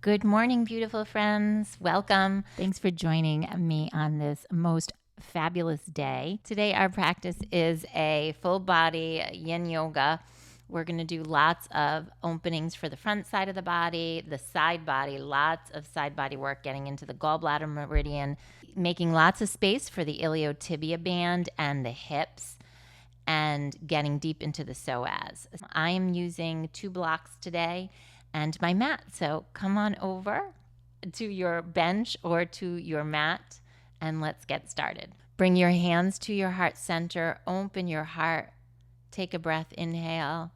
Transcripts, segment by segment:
Good morning, beautiful friends. Welcome. Thanks for joining me on this most fabulous day. Today, our practice is a full body Yin Yoga. We're going to do lots of openings for the front side of the body, the side body, lots of side body work, getting into the gallbladder meridian, making lots of space for the iliotibia band and the hips, and getting deep into the psoas. I am using 2 blocks today and my mat. So come on over to your bench or to your mat and let's get started. Bring your hands to your heart center. Open your heart. Take a breath. Inhale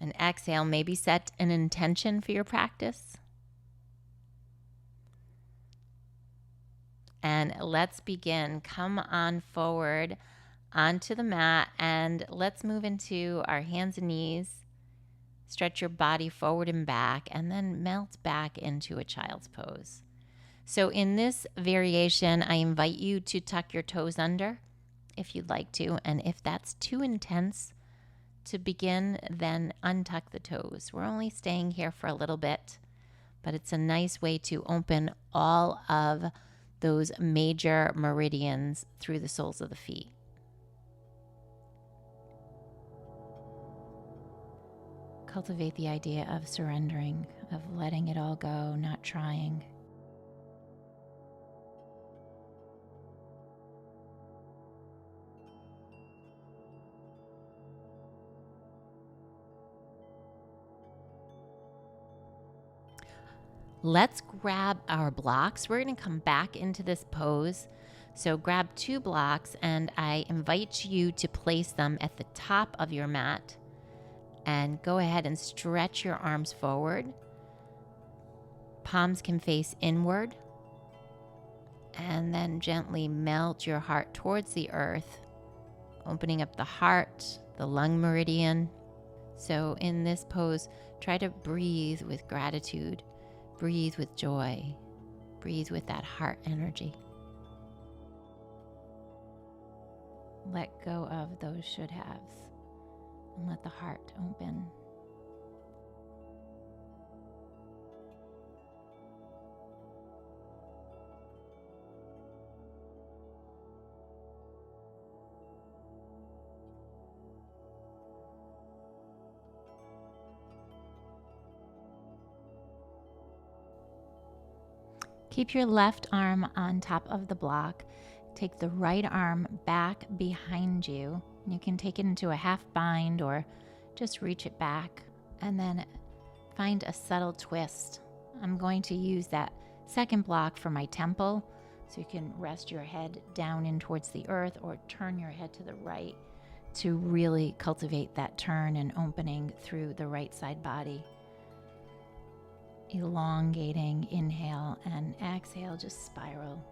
and exhale. Maybe set an intention for your practice. And let's begin. Come on forward onto the mat and let's move into our hands and knees. Stretch your body forward and back, and then melt back into a child's pose. So in this variation, I invite you to tuck your toes under if you'd like to. And if that's too intense to begin, then untuck the toes. We're only staying here for a little bit, but it's a nice way to open all of those major meridians through the soles of the feet. Cultivate the idea of surrendering, of letting it all go, not trying. Let's grab our blocks. We're going to come back into this pose. So grab 2 blocks and I invite you to place them at the top of your mat. And go ahead and stretch your arms forward. Palms can face inward. And then gently melt your heart towards the earth, opening up the heart, the lung meridian. So in this pose, try to breathe with gratitude, breathe with joy, breathe with that heart energy. Let go of those should haves. And let the heart open. Keep your left arm on top of the block. Take the right arm back behind you. You can take it into a half bind or just reach it back and then find a subtle twist. I'm going to use that second block for my temple, so you can rest your head down in towards the earth or turn your head to the right to really cultivate that turn and opening through the right side body. Elongating, inhale, and exhale, just spiral.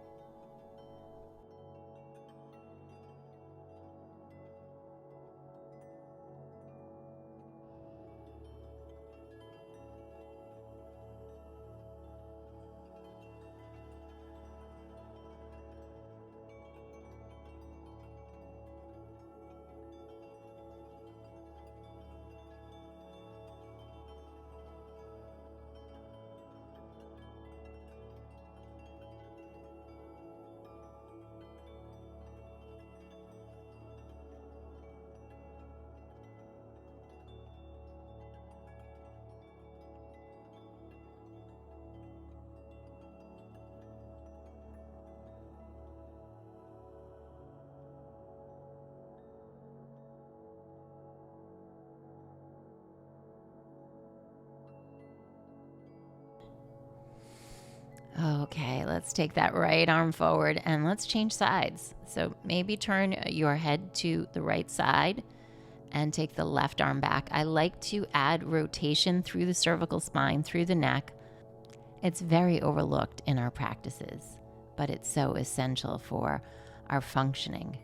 Okay, let's take that right arm forward and let's change sides. So maybe turn your head to the right side and take the left arm back. I like to add rotation through the cervical spine, through the neck. It's very overlooked in our practices, but it's so essential for our functioning.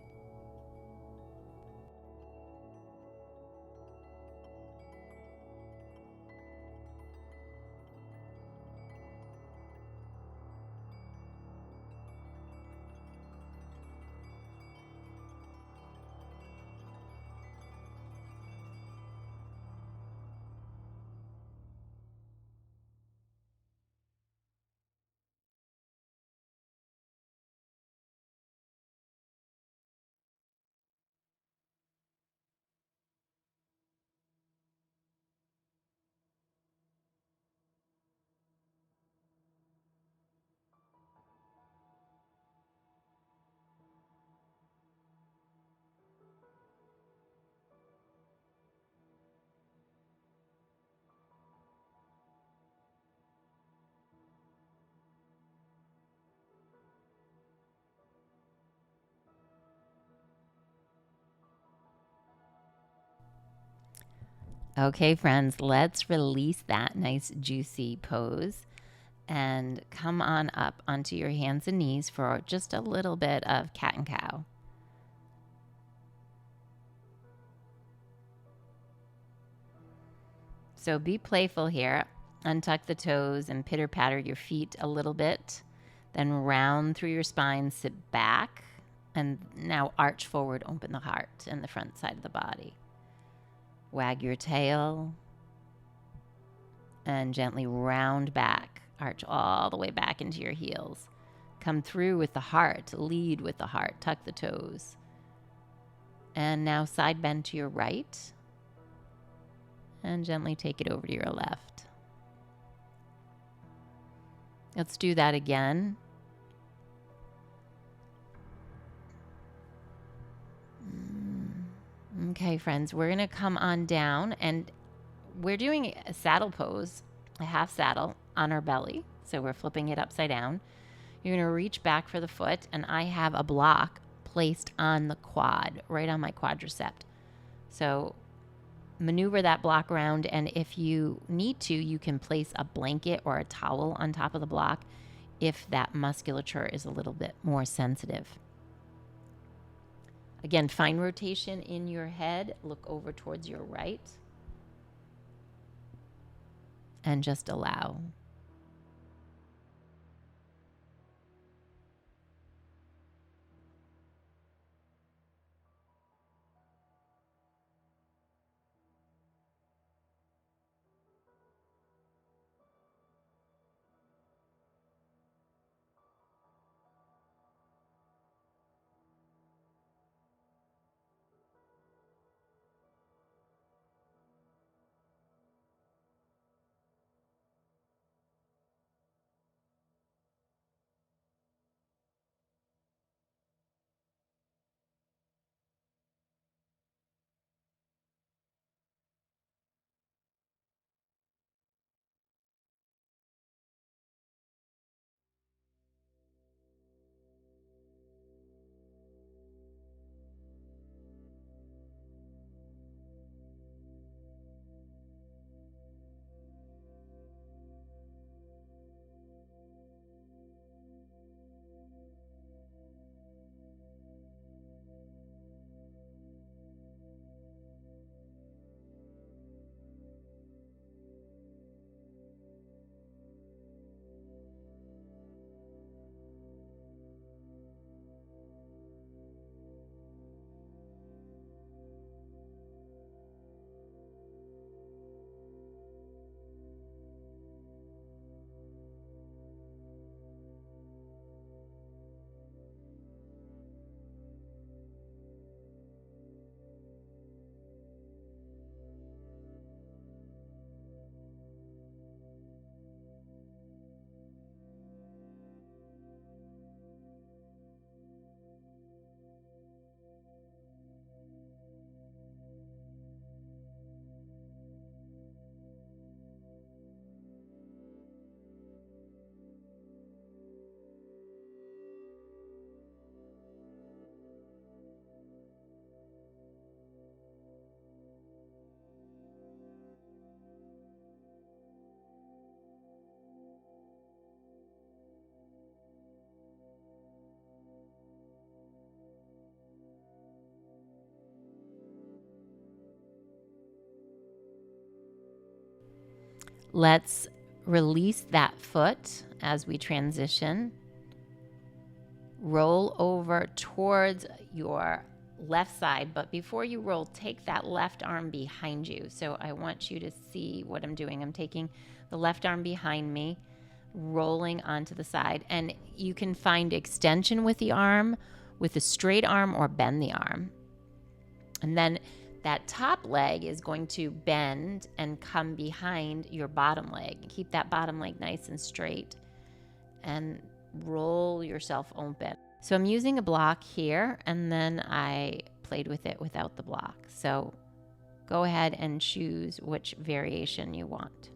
Okay, friends, let's release that nice juicy pose and come on up onto your hands and knees for just a little bit of cat and cow. So be playful here. Untuck the toes and pitter patter your feet a little bit. Then round through your spine, sit back, and now arch forward, open the heart and the front side of the body. Wag your tail and gently round back. Arch all the way back into your heels. Come through with the heart, lead with the heart, tuck the toes. And now side bend to your right and gently take it over to your left. Let's do that again. Okay, friends, we're going to come on down and we're doing a saddle pose, a half saddle on our belly. So we're flipping it upside down. You're going to reach back for the foot, and I have a block placed on the quad, right on my quadricep. So maneuver that block around, and if you need to, you can place a blanket or a towel on top of the block if that musculature is a little bit more sensitive. Again, fine rotation in your head. Look over towards your right. And just allow. Let's release that foot as we transition. Roll over towards your left side, but before you roll, take that left arm behind you. So I want you to see what I'm doing. I'm taking the left arm behind me, rolling onto the side, and you can find extension with the arm, with a straight arm, or bend the arm. And then that top leg is going to bend and come behind your bottom leg. Keep that bottom leg nice and straight and roll yourself open. So I'm using a block here, and then I played with it without the block. So go ahead and choose which variation you want.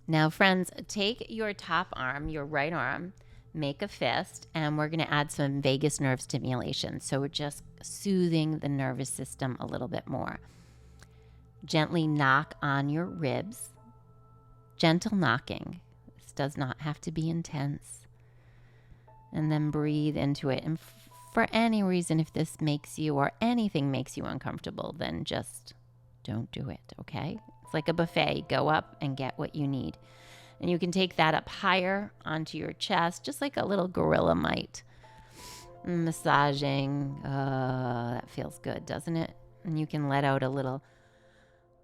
Now, friends, take your top arm, your right arm, make a fist, and we're going to add some vagus nerve stimulation. So we're just soothing the nervous system a little bit more. Gently knock on your ribs. Gentle knocking. This does not have to be intense. And then breathe into it. And for any reason, if this makes you or anything makes you uncomfortable, then just don't do it, okay? It's like a buffet. Go up and get what you need. And you can take that up higher onto your chest, just like a little gorilla might. Massaging. That feels good, doesn't it? And you can let out a little,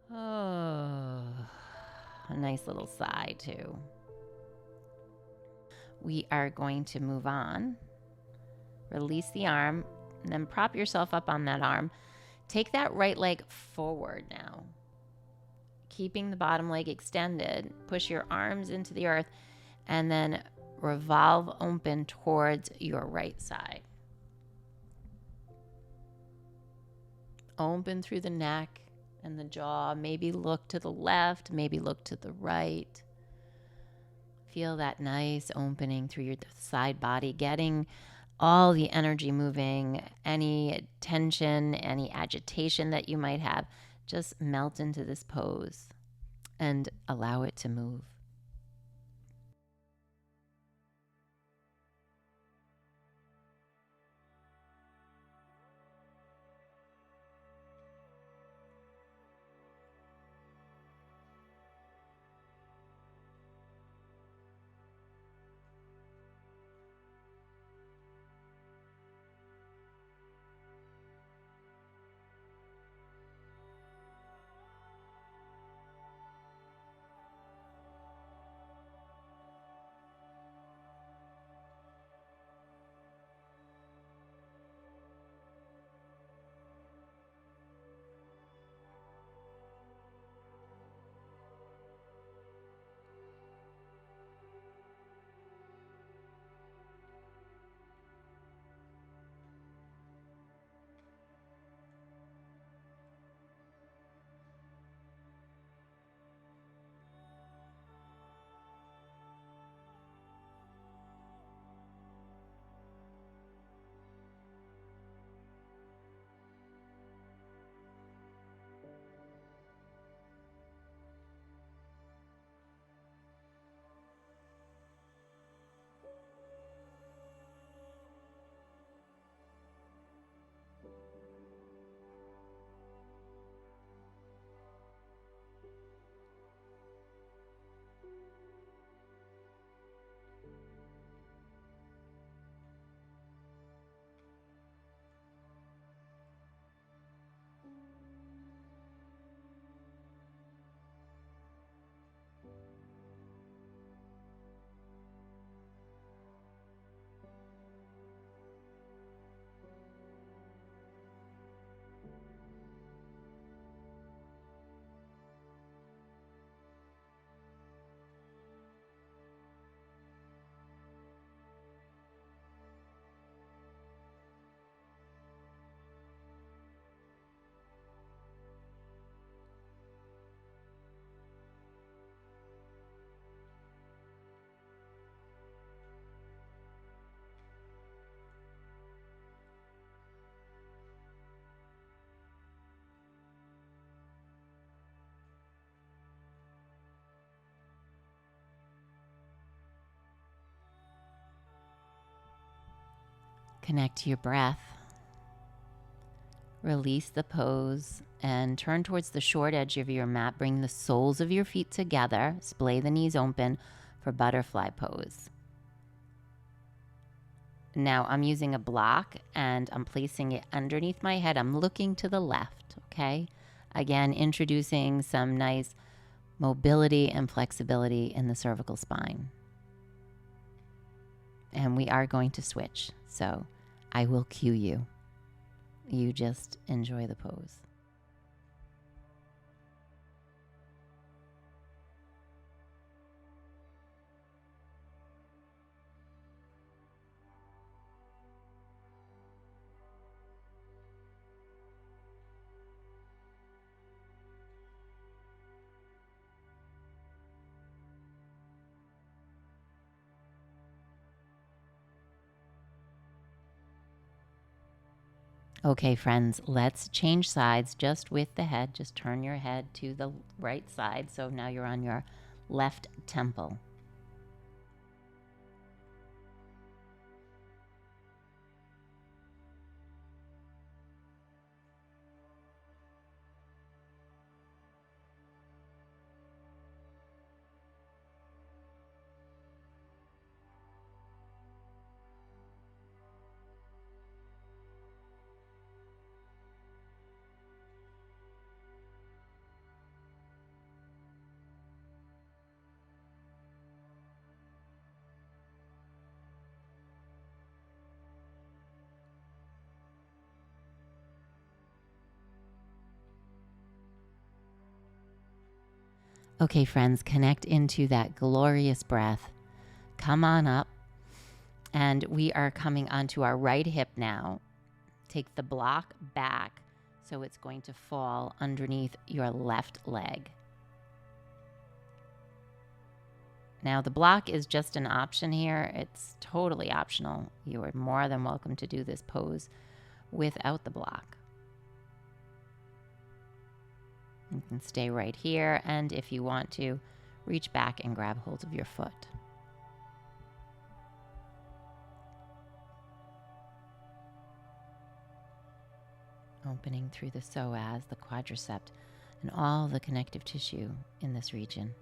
a nice little sigh too. We are going to move on. Release the arm, and then prop yourself up on that arm. Take that right leg forward now. Keeping the bottom leg extended, push your arms into the earth, and then revolve open towards your right side. Open through the neck and the jaw. Maybe look to the left, maybe look to the right. Feel that nice opening through your side body, getting all the energy moving, any tension, any agitation that you might have. Just melt into this pose and allow it to move. Connect to your breath. Release the pose and turn towards the short edge of your mat. Bring the soles of your feet together. Splay the knees open for butterfly pose. Now I'm using a block and I'm placing it underneath my head. I'm looking to the left, okay? Again, introducing some nice mobility and flexibility in the cervical spine. And we are going to switch, so I will cue you. You just enjoy the pose. Okay, friends, let's change sides just with the head. Just turn your head to the right side. So now you're on your left temple. Okay, friends, connect into that glorious breath. Come on up. And we are coming onto our right hip now. Take the block back so it's going to fall underneath your left leg. Now, the block is just an option here. It's totally optional. You are more than welcome to do this pose without the block. You can stay right here, and if you want to, reach back and grab hold of your foot. Opening through the psoas, the quadricep, and all the connective tissue in this region.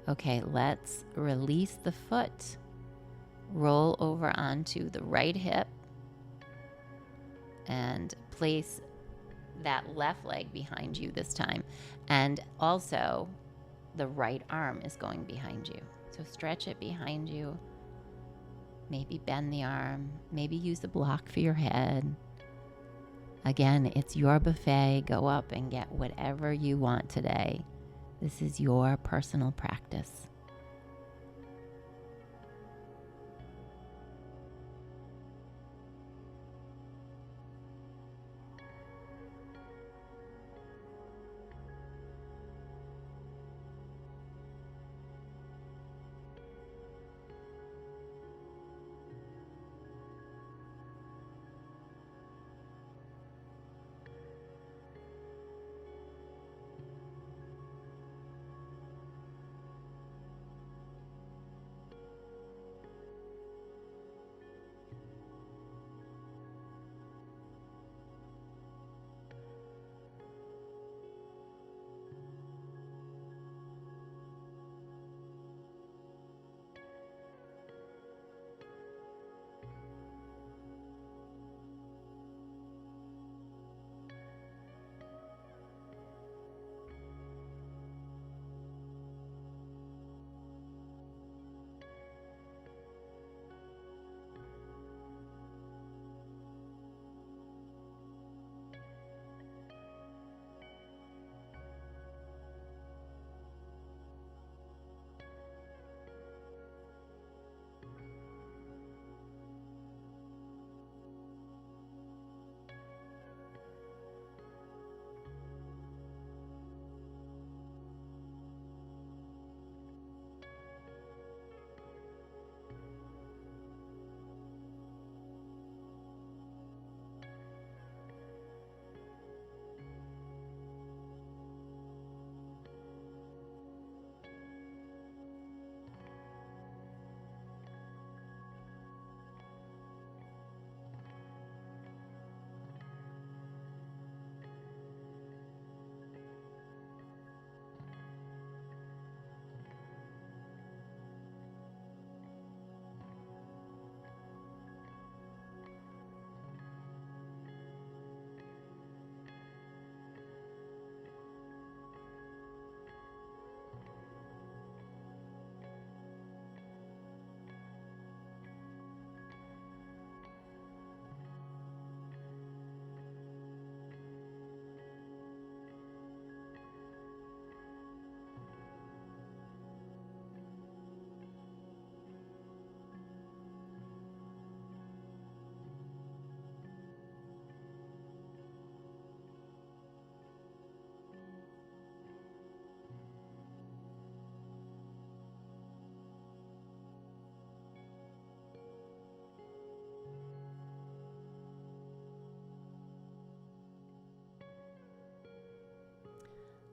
Okay, let's release the foot. Roll over onto the right hip and place that left leg behind you this time. And also, the right arm is going behind you. So stretch it behind you. Maybe bend the arm. Maybe use the block for your head. Again, it's your buffet. Go up and get whatever you want today. This is your personal practice.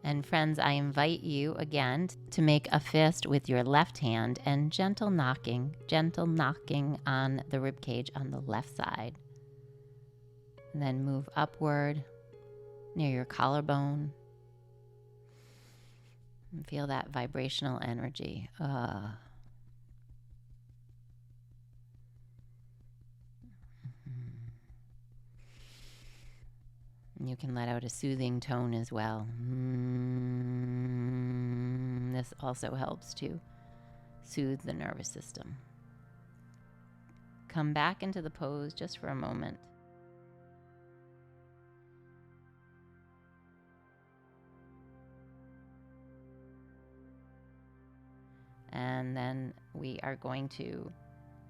And friends, I invite you again to make a fist with your left hand and gentle knocking on the rib cage on the left side. And then move upward near your collarbone and feel that vibrational energy. You can let out a soothing tone as well. This also helps to soothe the nervous system. Come back into the pose just for a moment. And then we are going to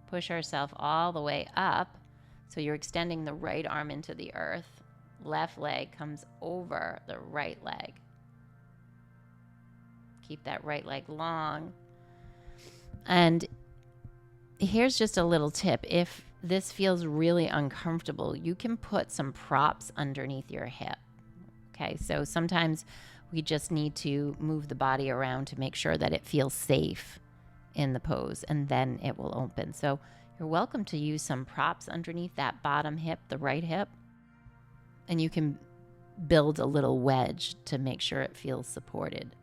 push ourselves all the way up. So you're extending the right arm into the earth. Left leg comes over the right leg. Keep that right leg long. And here's just a little tip. If this feels really uncomfortable, you can put some props underneath your hip. Okay, so sometimes we just need to move the body around to make sure that it feels safe in the pose, and then it will open. So you're welcome to use some props underneath that bottom hip, the right hip, and you can build a little wedge to make sure it feels supported.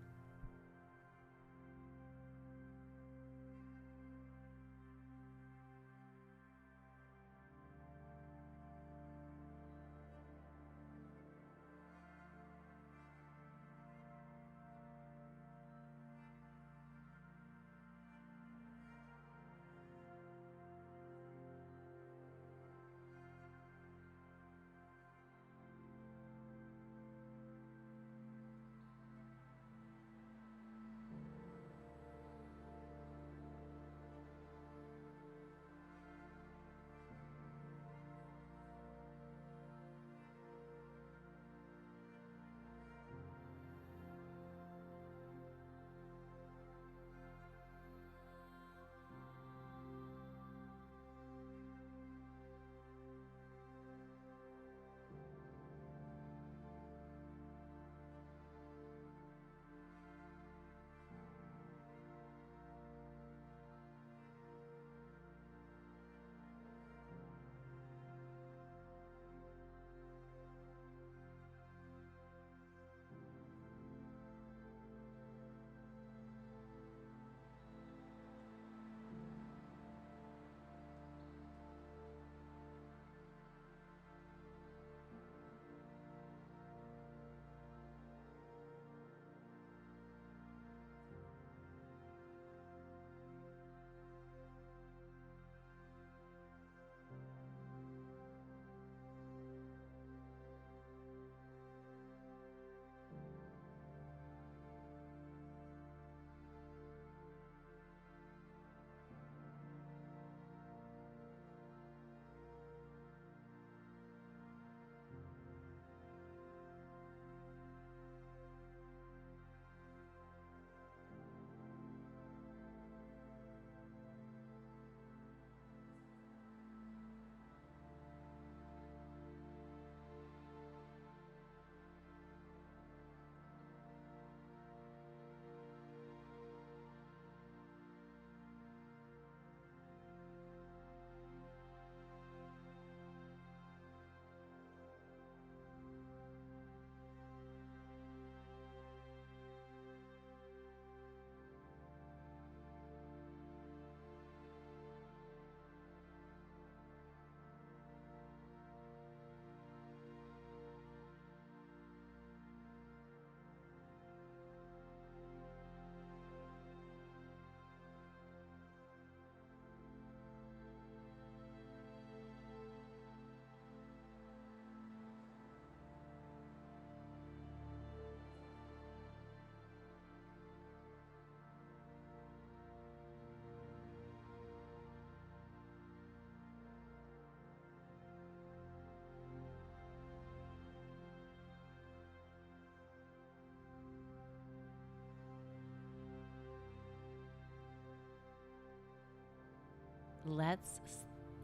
Let's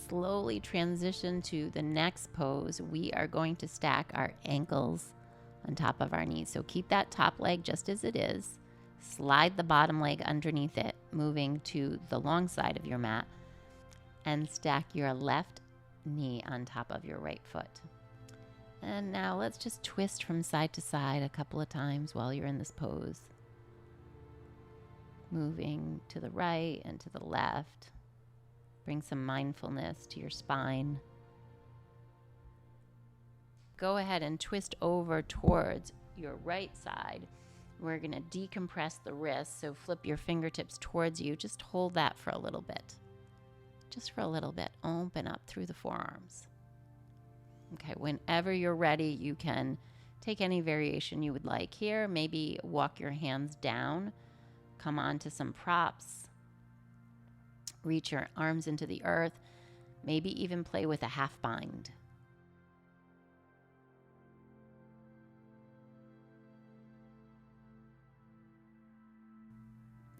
slowly transition to the next pose. We are going to stack our ankles on top of our knees. So keep that top leg just as it is. Slide the bottom leg underneath it, moving to the long side of your mat, and stack your left knee on top of your right foot. And now let's just twist from side to side a couple of times while you're in this pose. Moving to the right and to the left. Bring some mindfulness to your spine. Go ahead and twist over towards your right side. We're going to decompress the wrists, so flip your fingertips towards you. Just hold that for a little bit. Just for a little bit. Open up through the forearms. Okay, whenever you're ready, you can take any variation you would like here. Maybe walk your hands down, come onto some props, reach your arms into the earth, maybe even play with a half bind.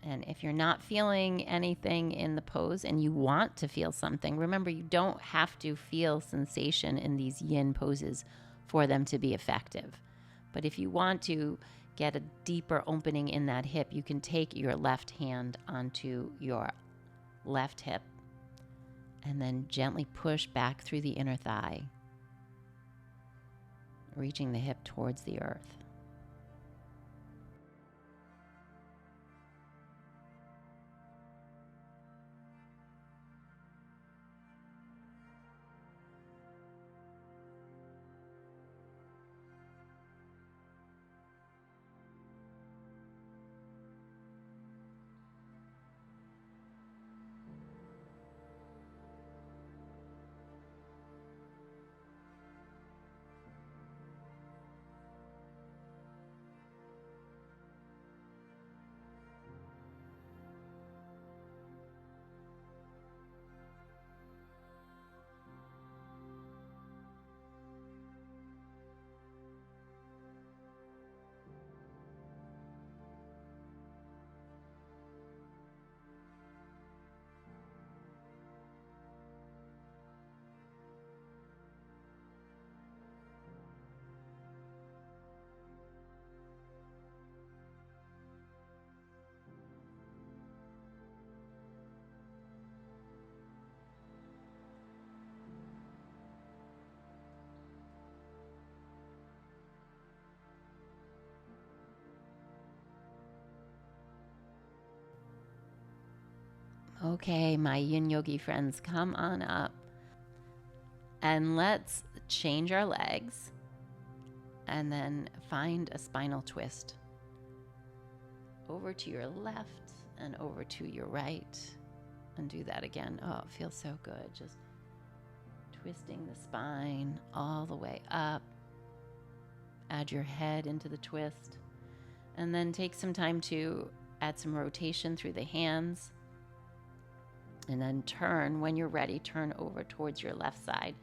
And if you're not feeling anything in the pose and you want to feel something, remember, you don't have to feel sensation in these yin poses for them to be effective. But if you want to get a deeper opening in that hip, you can take your left hand onto your left hip and then gently push back through the inner thigh, reaching the hip towards the earth. Okay, my yin yogi friends, come on up and let's change our legs and then find a spinal twist. Over to your left and over to your right, and do that again. Oh, it feels so good. Just twisting the spine all the way up. Add your head into the twist, and then take some time to add some rotation through the hands. And then turn, when you're ready, turn over towards your left side.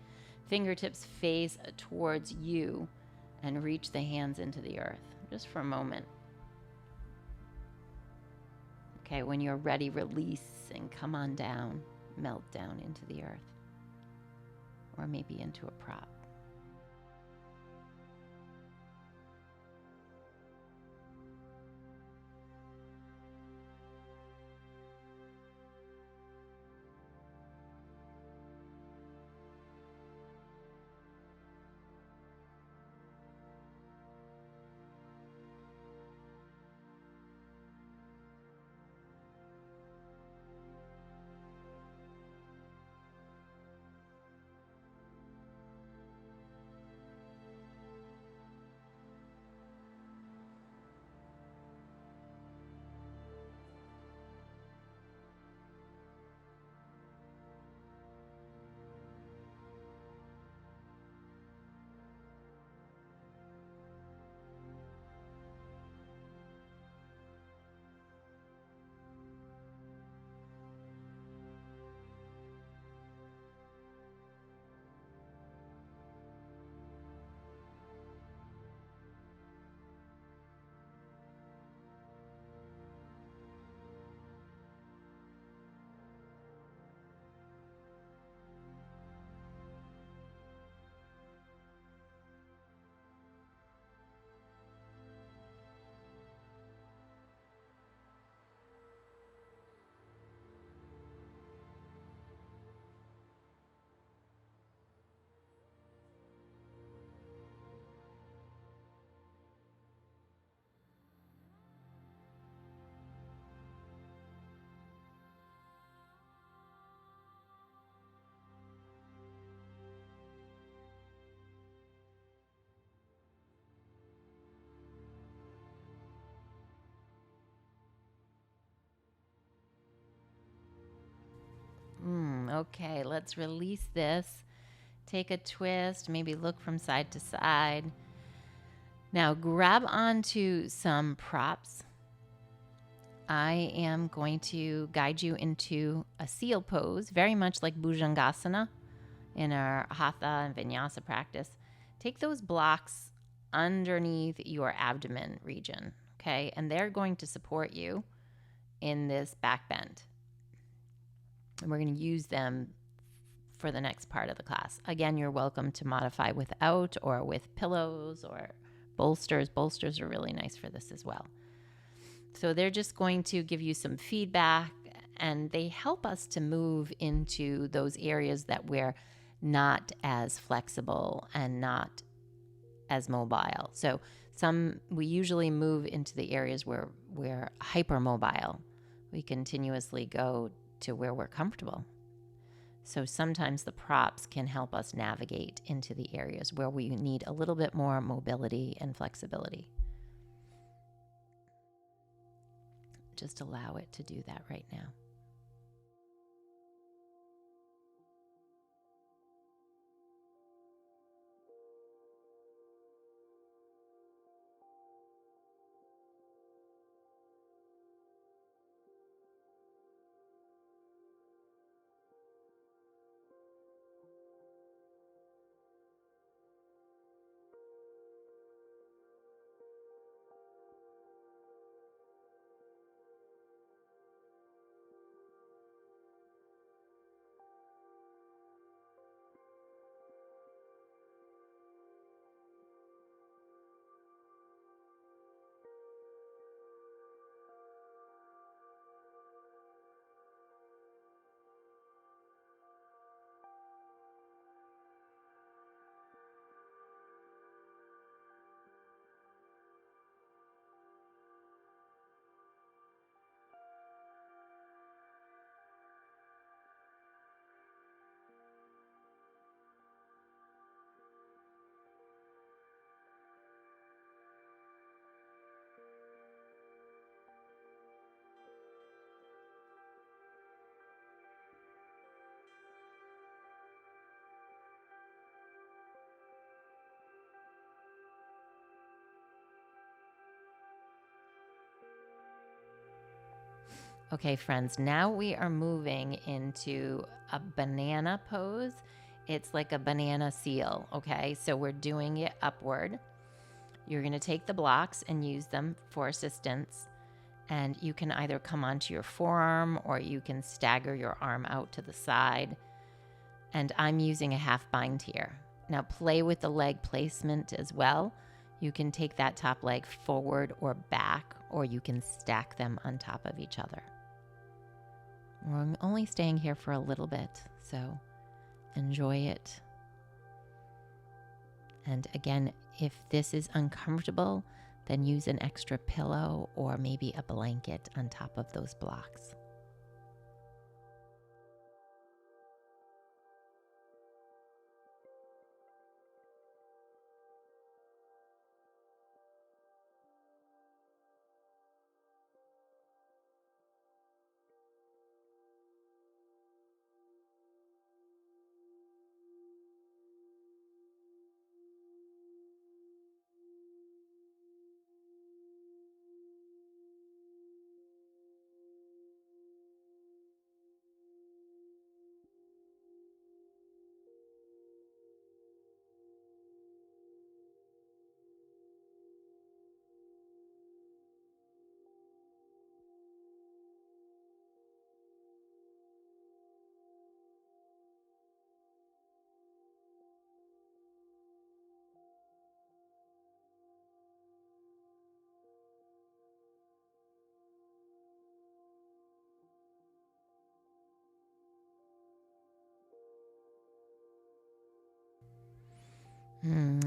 Fingertips face towards you and reach the hands into the earth, just for a moment. Okay, when you're ready, release and come on down, melt down into the earth, or maybe into a prop. Okay, let's release this. Take a twist, maybe look from side to side. Now grab onto some props. I am going to guide you into a seal pose, very much like Bhujangasana in our Hatha and Vinyasa practice. Take those blocks underneath your abdomen region, okay? And they're going to support you in this back bend. And we're going to use them for the next part of the class. Again, you're welcome to modify without or with pillows or bolsters. Bolsters are really nice for this as well. So they're just going to give you some feedback, and they help us to move into those areas that we're not as flexible and not as mobile. So we usually move into the areas where we're hypermobile. We continuously go to where we're comfortable. So sometimes the props can help us navigate into the areas where we need a little bit more mobility and flexibility. Just allow it to do that right now. Okay, friends, now we are moving into a banana pose. It's like a banana seal, okay? So we're doing it upward. You're going to take the blocks and use them for assistance. And you can either come onto your forearm or you can stagger your arm out to the side. And I'm using a half bind here. Now play with the leg placement as well. You can take that top leg forward or back, or you can stack them on top of each other. We're only staying here for a little bit, so enjoy it. And again, if this is uncomfortable, then use an extra pillow or maybe a blanket on top of those blocks.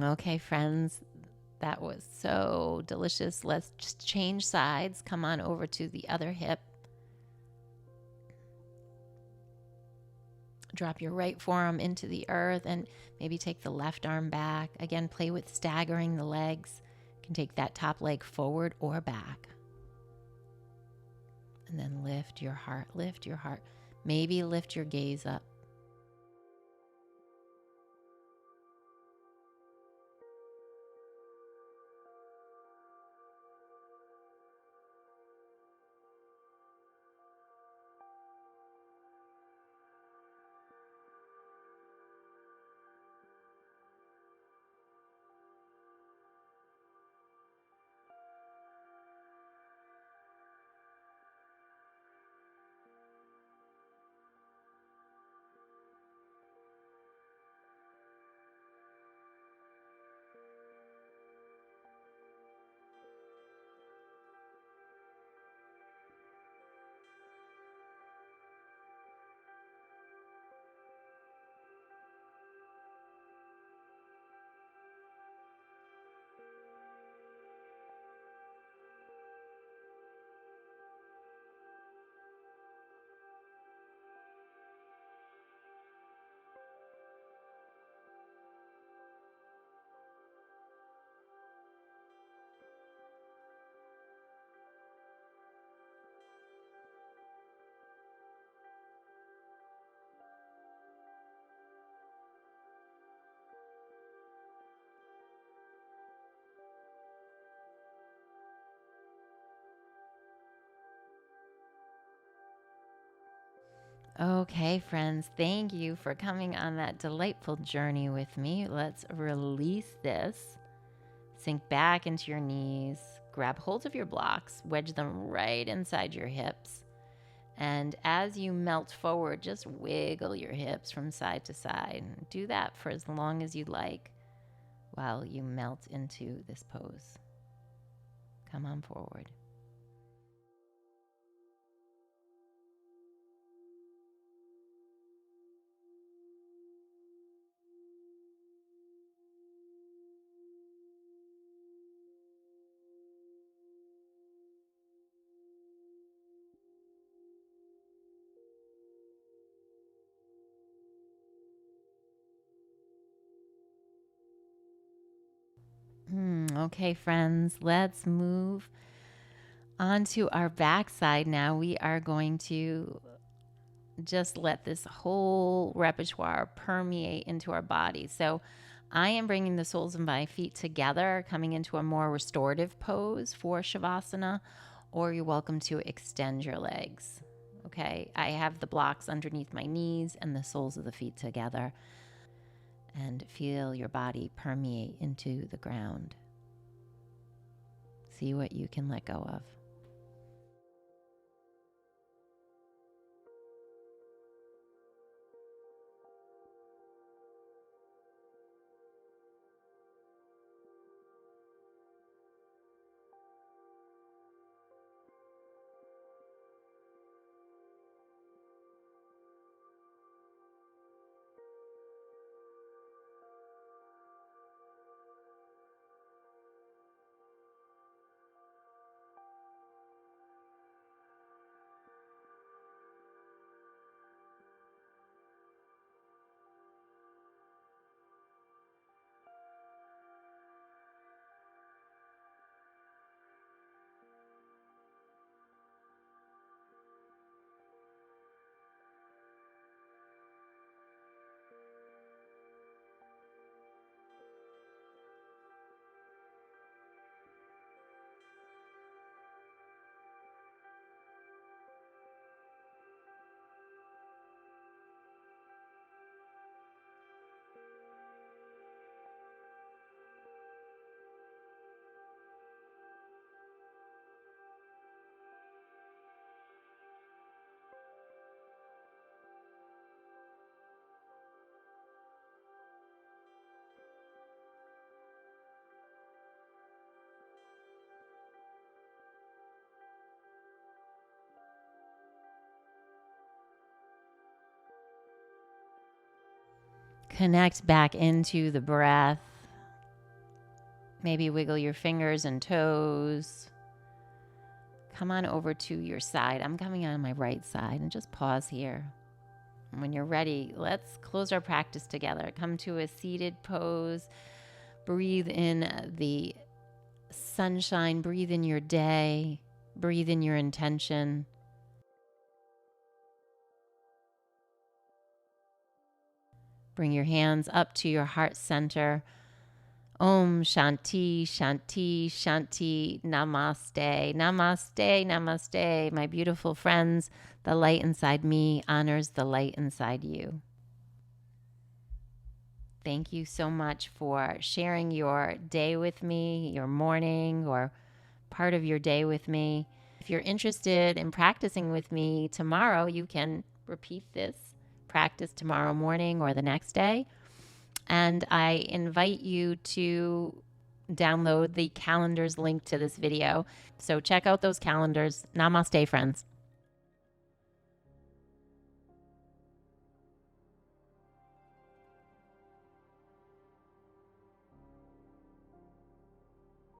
Okay, friends, that was so delicious. Let's just change sides. Come on over to the other hip. Drop your right forearm into the earth and maybe take the left arm back. Again, play with staggering the legs. You can take that top leg forward or back. And then lift your heart, lift your heart. Maybe lift your gaze up. Okay, friends, thank you for coming on that delightful journey with me. Let's release this. Sink back into your knees, grab hold of your blocks, wedge them right inside your hips. And as you melt forward, just wiggle your hips from side to side. Do that for as long as you like while you melt into this pose. Come on forward. Okay, friends, let's move on to our backside now. We are going to just let this whole repertoire permeate into our body. So I am bringing the soles of my feet together, coming into a more restorative pose for Shavasana, or you're welcome to extend your legs. Okay, I have the blocks underneath my knees and the soles of the feet together. And feel your body permeate into the ground. See what you can let go of. Connect back into the breath. Maybe wiggle your fingers and toes. Come on over to your side. I'm coming on my right side and just pause here. When you're ready, let's close our practice together. Come to a seated pose. Breathe in the sunshine. Breathe in your day. Breathe in your intention. Bring your hands up to your heart center. Om Shanti, Shanti, Shanti, Namaste, Namaste, Namaste. My beautiful friends, the light inside me honors the light inside you. Thank you so much for sharing your day with me, your morning, or part of your day with me. If you're interested in practicing with me tomorrow, you can repeat this practice tomorrow morning or the next day. And I invite you to download the calendars link to this video. So check out those calendars. Namaste, friends.